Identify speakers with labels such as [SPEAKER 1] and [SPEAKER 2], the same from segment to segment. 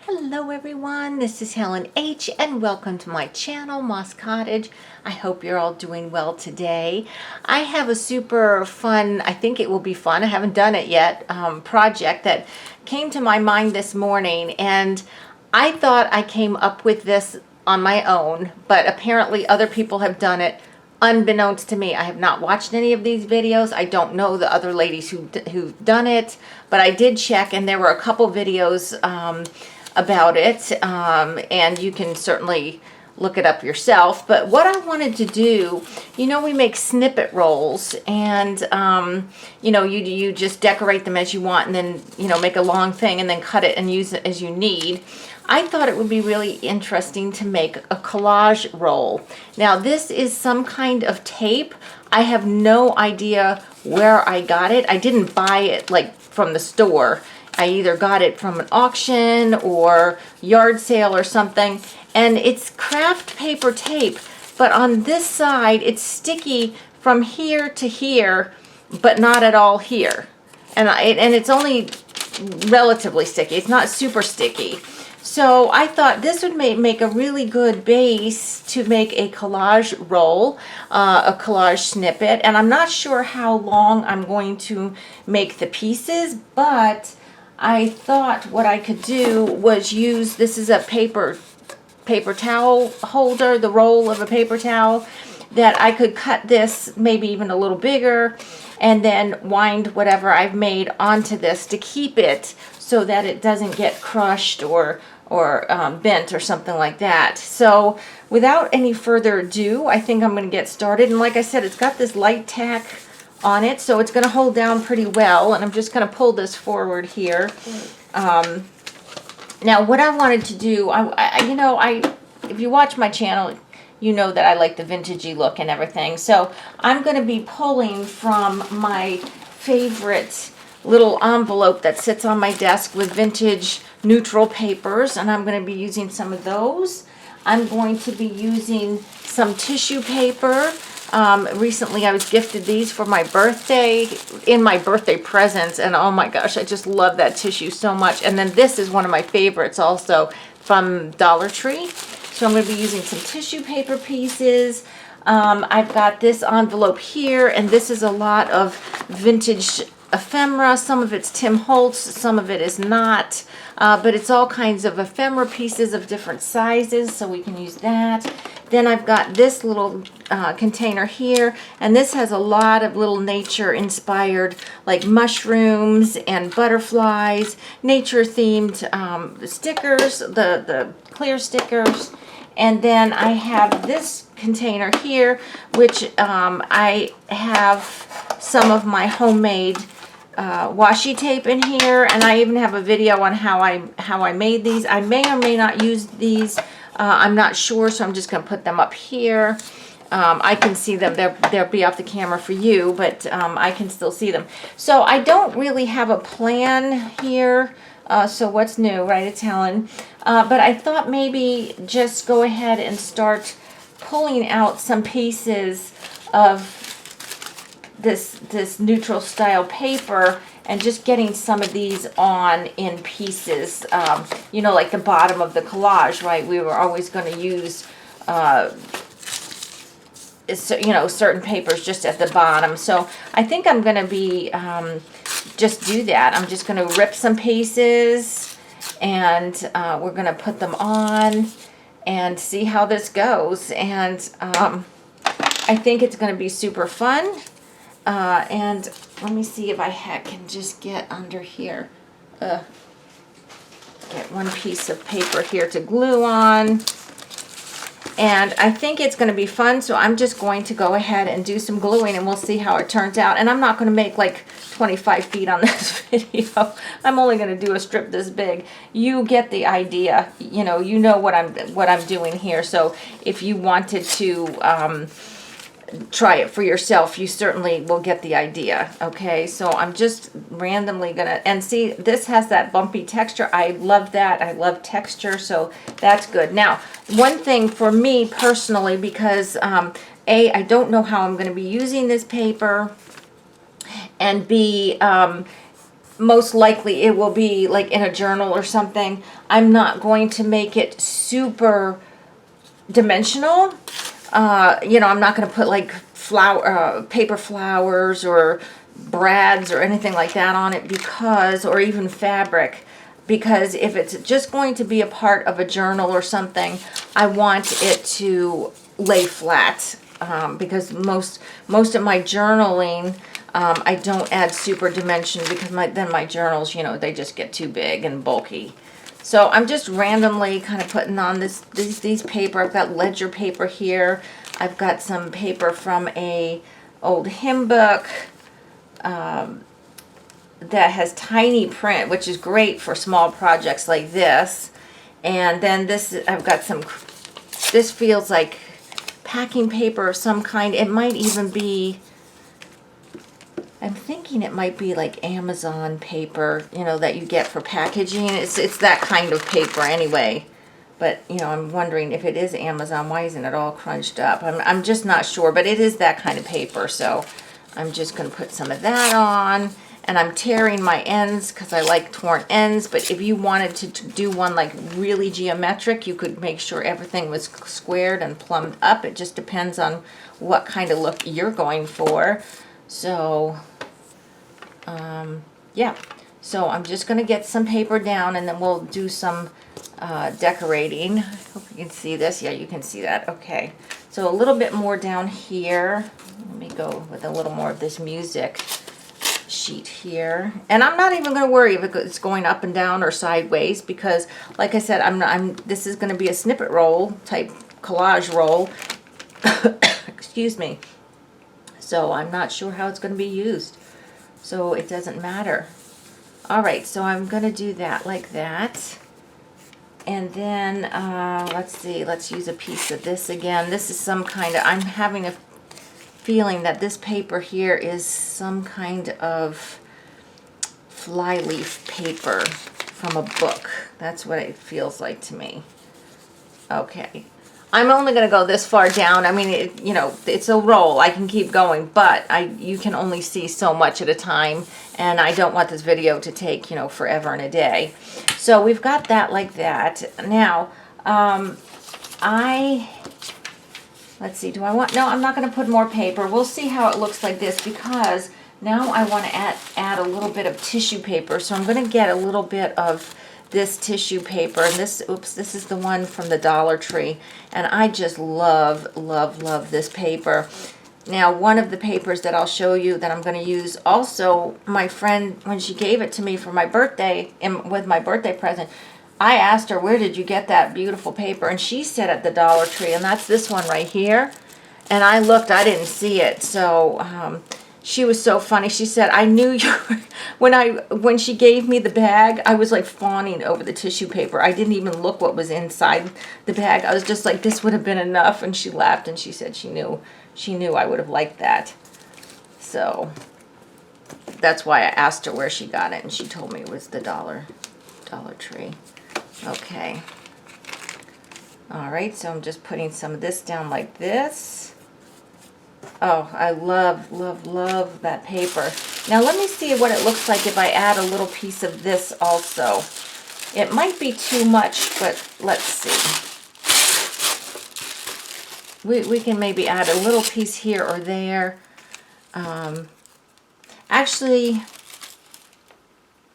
[SPEAKER 1] Hello everyone, this is Helen H. and welcome to my channel, Moss Cottage. I hope you're all doing well today. I have a super fun, I think it will be fun, I haven't done it yet, project that came to my mind this morning, and I thought I came up with this on my own, but apparently other people have done it unbeknownst to me. I have not watched any of these videos. I don't know the other ladies who've done it, but I did check and there were a couple videos about it, and you can certainly look it up yourself. But what I wanted to do, you know, we make snippet rolls, and you know, you just decorate them as you want, and then, you know, make a long thing and then cut it and use it as you need. I thought it would be really interesting to make a collage roll. Now this is some kind of tape. I have no idea where I got it. I didn't buy it like from the store. I either got it from an auction or yard sale or something, and it's craft paper tape, but on this side it's sticky from here to here, but not at all here. And it's only relatively sticky. It's not super sticky. So I thought this would make a really good base to make a collage roll, a collage snippet. And I'm not sure how long I'm going to make the pieces, but I thought what I could do was use, this is a paper towel holder, the roll of a paper towel, that I could cut this maybe even a little bigger and then wind whatever I've made onto this to keep it so that it doesn't get crushed or bent or something like that. So without any further ado, I think I'm going to get started. And like I said, it's got this light tack on it, so it's going to hold down pretty well. And I'm just going to pull this forward here. Now what I wanted to do, if you watch my channel, you know that I like the vintagey look and everything. So I'm going to be pulling from my favorite little envelope that sits on my desk with vintage neutral papers, and I'm going to be using some of those. I'm going to be using some tissue paper. Recently I was gifted these for my birthday, in my birthday presents, and oh my gosh, I just love that tissue so much. And then this is one of my favorites also from Dollar Tree. So I'm going to be using some tissue paper pieces. I've got this envelope here, and this is a lot of vintage ephemera. Some of it's Tim Holtz, some of it is not, but it's all kinds of ephemera pieces of different sizes, so we can use that. Then I've got this little container here, and this has a lot of little nature inspired, like mushrooms and butterflies, nature themed stickers, the clear stickers. And then I have this container here, which I have some of my homemade washi tape in here, and I even have a video on how I made these. I may or may not use these. I'm not sure, so I'm just going to put them up here. I can see them. They'll be off the camera for you, but I can still see them. So I don't really have a plan here. So what's new, right? It's Helen. But I thought maybe just go ahead and start pulling out some pieces of this neutral style paper and just getting some of these on in pieces. You know, like the bottom of the collage, right? We were always going to use you know, certain papers just at the bottom. So I think I'm going to be just do that. I'm just going to rip some pieces, and we're going to put them on and see how this goes. And I think it's going to be super fun. And let me see if I can just get under here. Get one piece of paper here to glue on. And I think it's going to be fun, so I'm just going to go ahead and do some gluing, and we'll see how it turns out. And I'm not going to make like 25 feet on this video. I'm only going to do a strip this big. You get the idea. You know what I'm doing here. So if you wanted to try it for yourself, you certainly will get the idea. Okay, so I'm just randomly gonna, and see, this has that bumpy texture. I love that. I love texture, so that's good. Now, one thing for me personally, because I don't know how I'm going to be using this paper, and B, most likely it will be like in a journal or something. I'm not going to make it super dimensional. You know, I'm not going to put like paper flowers or brads or anything like that on it, because, or even fabric, because if it's just going to be a part of a journal or something, I want it to lay flat, because most of my journaling, I don't add super dimension, because then my journals, you know, they just get too big and bulky. So I'm just randomly kind of putting on these paper. I've got ledger paper here. I've got some paper from a old hymn book that has tiny print, which is great for small projects like this. And then this, I've got some, this feels like packing paper of some kind. It might even be, I'm thinking it might be like Amazon paper, you know, that you get for packaging. It's that kind of paper anyway. But, you know, I'm wondering if it is Amazon, why isn't it all crunched up? I'm just not sure, but it is that kind of paper. So I'm just going to put some of that on. And I'm tearing my ends because I like torn ends. But if you wanted to do one like really geometric, you could make sure everything was squared and plumbed up. It just depends on what kind of look you're going for. So, yeah. So I'm just going to get some paper down, and then we'll do some decorating. I hope you can see this. Yeah, you can see that. Okay. So a little bit more down here. Let me go with a little more of this music sheet here. And I'm not even going to worry if it's going up and down or sideways, because like I said, this is going to be a snippet roll type collage roll. Excuse me. So I'm not sure how it's going to be used. So it doesn't matter. All right, so I'm going to do that like that. And then, let's see, let's use a piece of this again. This is some kind of, I'm having a feeling that this paper here is some kind of flyleaf paper from a book. That's what it feels like to me. Okay. I'm only going to go this far down. I mean, you know, it's a roll. I can keep going, but you can only see so much at a time, and I don't want this video to take, you know, forever and a day. So we've got that like that. Now, let's see, do I want, no, I'm not going to put more paper. We'll see how it looks like this, because now I want to add a little bit of tissue paper. So I'm going to get a little bit of this tissue paper, and this is the one from the Dollar Tree, and I just love this paper. Now, one of the papers that I'll show you that I'm going to use, also my friend, when she gave it to me for my birthday, with my birthday present, I asked her, where did you get that beautiful paper? And she said at the Dollar Tree, and that's this one right here. And I looked, I didn't see it. So she was so funny. She said, I knew you when she gave me the bag, I was like fawning over the tissue paper. I didn't even look what was inside the bag. I was just like, this would have been enough. And she laughed, and she said she knew I would have liked that. So that's why I asked her where she got it, and she told me it was the Dollar Tree. Okay. All right, so I'm just putting some of this down like this. Oh, I love that paper. Now let me see what it looks like if I add a little piece of this also. It might be too much, but let's see. We can maybe add a little piece here or there. Actually,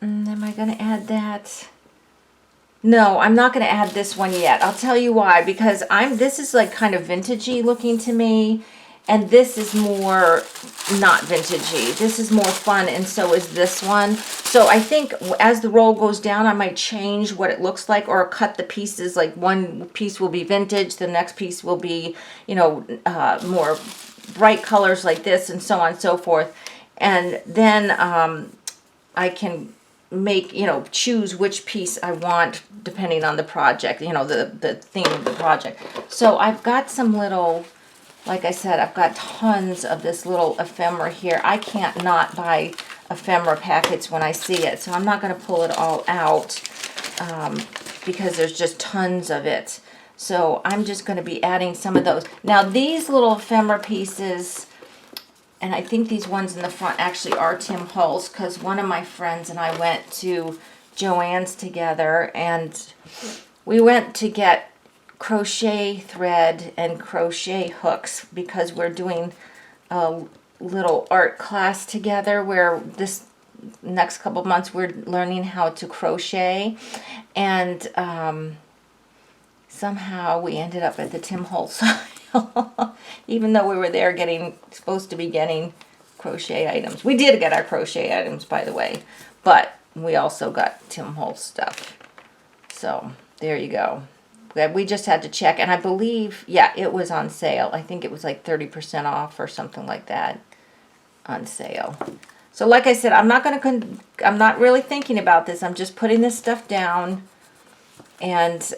[SPEAKER 1] am I going to add that? No, I'm not going to add this one yet. I'll tell you why. Because this is like kind of vintagey looking to me. And this is more not vintagey. This is more fun, and so is this one. So I think as the roll goes down, I might change what it looks like, or cut the pieces. Like one piece will be vintage, the next piece will be, you know, more bright colors like this, and so on and so forth. And then I can make, you know, choose which piece I want depending on the project, you know, the theme of the project. So I've got some little, like I said, I've got tons of this little ephemera here. I can't not buy ephemera packets when I see it, so I'm not going to pull it all out because there's just tons of it. So I'm just going to be adding some of those. Now these little ephemera pieces, And I think these ones in the front actually are Tim Holtz, because one of my friends and I went to Joann's together, and we went to get crochet thread and crochet hooks because we're doing a little art class together where this next couple months we're learning how to crochet, and somehow we ended up at the Tim Holtz aisle, even though we were there supposed to be getting crochet items. We did get our crochet items, by the way, but we also got Tim Holtz stuff. So there you go. We just had to check, and I believe, yeah, it was on sale. I think it was like 30% off or something like that on sale. So like I said, I'm not really thinking about this. I'm just putting this stuff down, and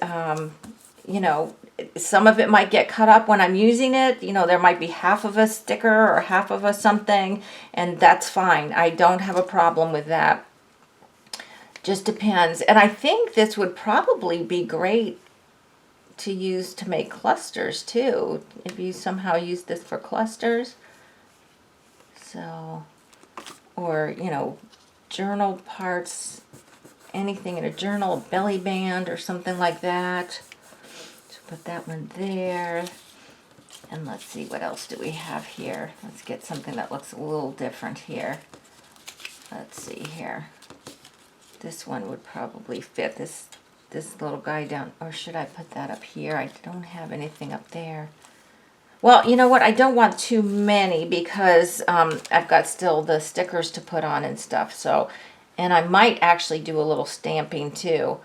[SPEAKER 1] you know, some of it might get cut up when I'm using it. You know, there might be half of a sticker or half of a something, and that's fine. I don't have a problem with that. Just depends. And I think this would probably be great to use to make clusters too, if you somehow use this for clusters. So, or, you know, journal parts, anything in a journal, a belly band or something like that. So put that one there. And let's see, what else do we have here? Let's get something that looks a little different here. Let's see here. This one would probably fit this little guy down. Or should I put that up here? I don't have anything up there. Well, you know what? I don't want too many because I've got still the stickers to put on and stuff. So, and I might actually do a little stamping too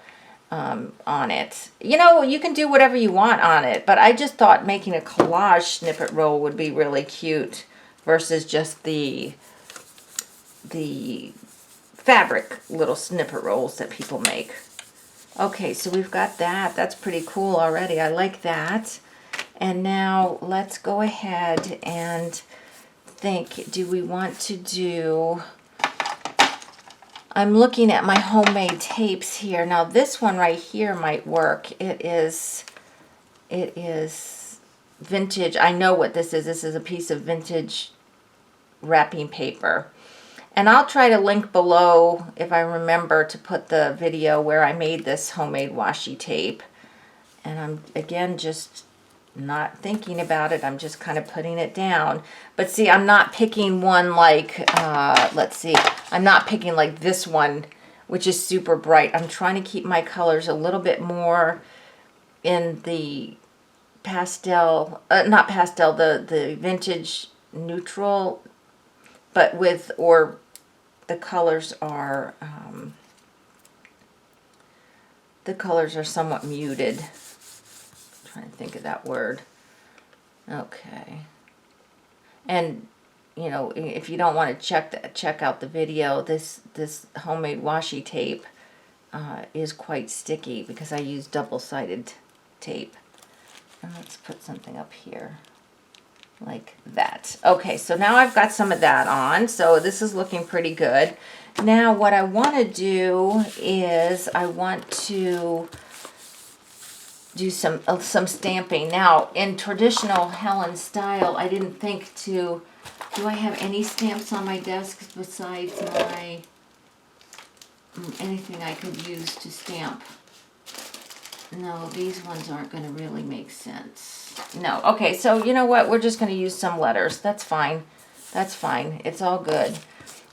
[SPEAKER 1] on it. You know, you can do whatever you want on it, but I just thought making a collage snippet roll would be really cute versus just the fabric little snippet rolls that people make. Okay, so we've got that. That's pretty cool already. I like that. And now let's go ahead and think, do we want to do... I'm looking at my homemade tapes here. Now this one right here might work. It is vintage. I know what this is. This is a piece of vintage wrapping paper. And I'll try to link below, if I remember, to put the video where I made this homemade washi tape. And I'm, again, just not thinking about it. I'm just kind of putting it down. But see, I'm not picking one like, let's see, I'm not picking like this one, which is super bright. I'm trying to keep my colors a little bit more in the pastel, not pastel, the vintage neutral, but with, or the colors are somewhat muted. I'm trying to think of that word. Okay. And you know, if you don't want to check out the video, this homemade washi tape is quite sticky because I use double-sided tape. And let's put something up here like that. Okay, so now I've got some of that on, so this is looking pretty good. Now what I want to do is I want to do some stamping. Now in traditional Helen style, I didn't think to, do I have any stamps on my desk besides my anything I could use to stamp? No, these ones aren't going to really make sense. No. Okay, so you know what? We're just going to use some letters. That's fine. That's fine. It's all good.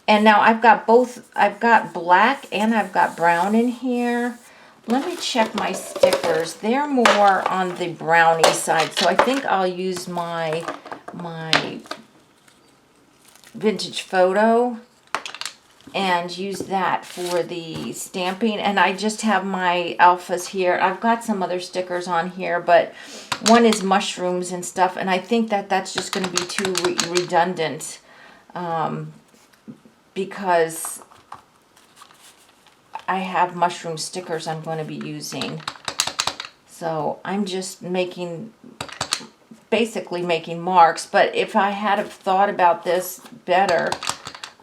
[SPEAKER 1] And now I've got both. I've got black and I've got brown in here. Let me check my stickers. They're more on the brownie side, so I think I'll use my vintage photo and use that for the stamping. And I just have my alphas here. I've got some other stickers on here, but one is mushrooms and stuff, and I think that that's just going to be too redundant because I have mushroom stickers I'm going to be using. So I'm just basically making marks, but if I had have thought about this better,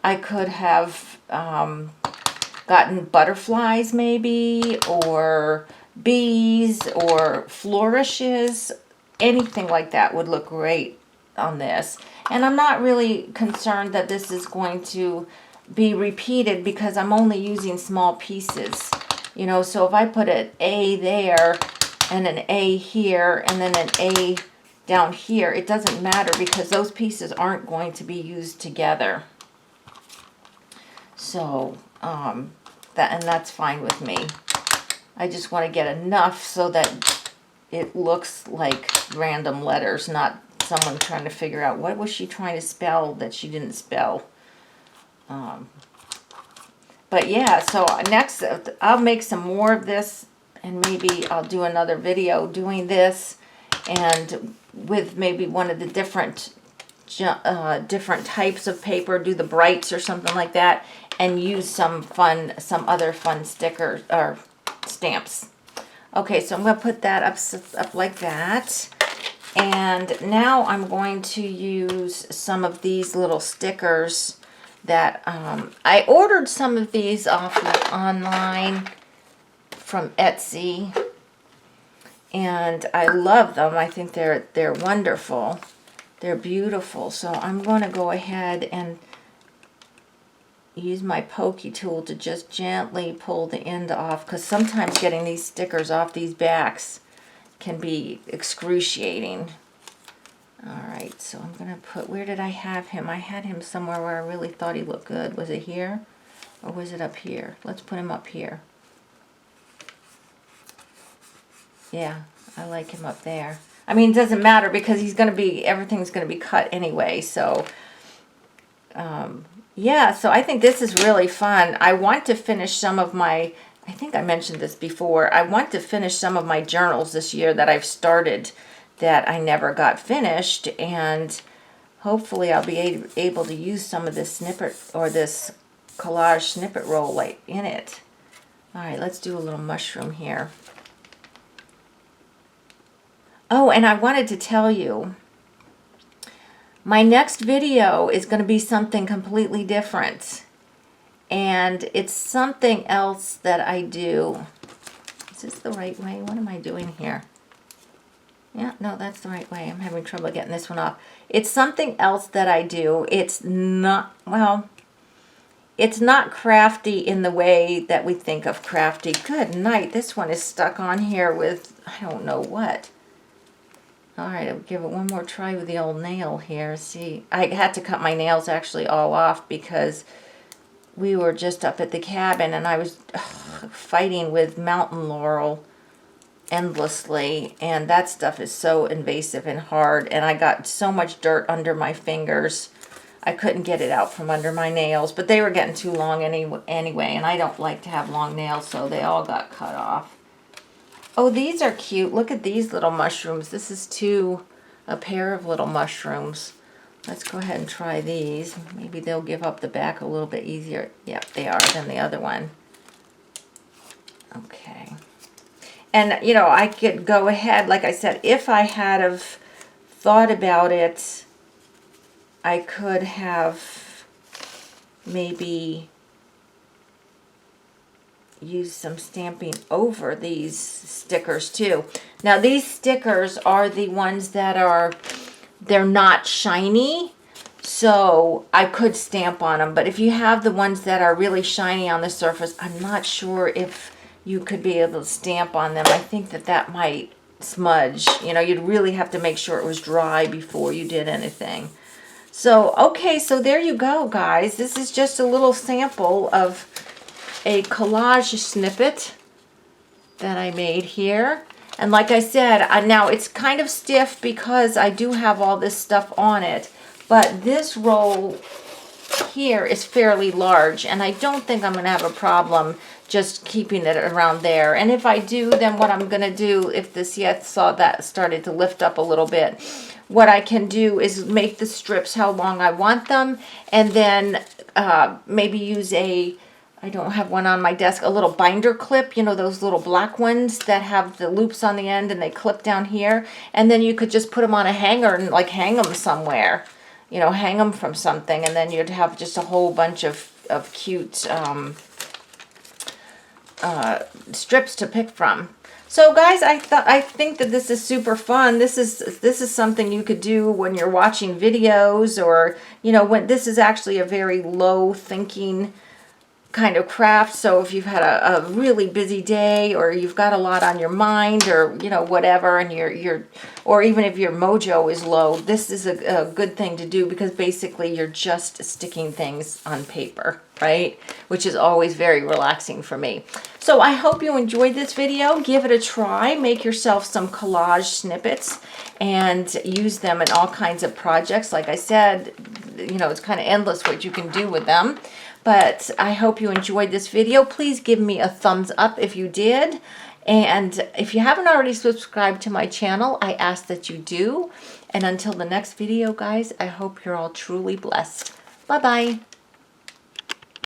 [SPEAKER 1] I could have gotten butterflies maybe, or bees, or flourishes. Anything like that would look great on this. And I'm not really concerned that this is going to be repeated because I'm only using small pieces. You know, so if I put an A there and an A here and then an A down here, it doesn't matter because those pieces aren't going to be used together. So, that's fine with me. I just want to get enough so that it looks like random letters, not someone trying to figure out what was she trying to spell that she didn't spell. But yeah, so next I'll make some more of this, and maybe I'll do another video doing this, and with maybe one of the different types of paper, do the brights or something like that, and use some other fun stickers or stamps. Okay, so I'm going to put that up like that. And now I'm going to use some of these little stickers that I ordered some of these off of online from Etsy, and I love them. I think they're wonderful. They're beautiful. So I'm going to go ahead and use my pokey tool to just gently pull the end off, because sometimes getting these stickers off these backs can be excruciating. Alright, so I'm going to put, where did I have him? I had him somewhere where I really thought he looked good. Was it here? Or was it up here? Let's put him up here. Yeah, I like him up there. I mean, it doesn't matter because he's going to be, everything's going to be cut anyway. So, yeah, so I think this is really fun. I want to finish some of my, I think I mentioned this before, I want to finish some of my journals this year that I've started that I never got finished, and hopefully I'll be able to use some of this snippet or this collage snippet roll in it. Alright, let's do a little mushroom here. Oh, and I wanted to tell you, my next video is going to be something completely different. And it's something else that I do. Is this the right way? What am I doing here? Yeah, no, that's the right way. I'm having trouble getting this one off. It's something else that I do. It's not, well, it's not crafty in the way that we think of crafty. Good night. This one is stuck on here with, I don't know what. All right, I'll give it one more try with the old nail here. See, I had to cut my nails actually all off because we were just up at the cabin and I was fighting with mountain laurel endlessly, and that stuff is so invasive and hard, and I got so much dirt under my fingers I couldn't get it out from under my nails, but they were getting too long anyway, and I don't like to have long nails, so they all got cut off. Oh, these are cute. Look at these little mushrooms. This is a pair of little mushrooms. Let's go ahead and try these. Maybe they'll give up the back a little bit easier. Yep, they are, than the other one. Okay. And, you know, I could go ahead, like I said, if I had have thought about it, I could have maybe used some stamping over these stickers too. Now, these stickers are the ones that they're not shiny, so I could stamp on them. But if you have the ones that are really shiny on the surface, I'm not sure if you could be able to stamp on them. I think that might smudge. You know, you'd really have to make sure it was dry before you did anything. So, okay, so there you go, guys. This is just a little sample of a collage snippet that I made here. And like I said, now it's kind of stiff because I do have all this stuff on it. But this roll here is fairly large, and I don't think I'm going to have a problem just keeping it around there. And if I do, then what I'm going to do, if this saw that started to lift up a little bit, what I can do is make the strips how long I want them, and then maybe use I don't have one on my desk, a little binder clip, you know, those little black ones that have the loops on the end and they clip down here. And then you could just put them on a hanger and like hang them somewhere, you know, hang them from something, and then you'd have just a whole bunch of cute strips to pick from. So guys, I think that this is super fun. This is something you could do when you're watching videos, or when this is actually a very low thinking kind of craft. So if you've had a really busy day, or you've got a lot on your mind, or whatever, and or even if your mojo is low, this is a good thing to do, because basically you're just sticking things on paper, right? Which is always very relaxing for me. So I hope you enjoyed this video. Give it a try. Make yourself some collage snippets and use them in all kinds of projects. Like I said, it's kind of endless what you can do with them. But I hope you enjoyed this video. Please give me a thumbs up if you did. And if you haven't already subscribed to my channel, I ask that you do. And until the next video, guys, I hope you're all truly blessed. Bye-bye.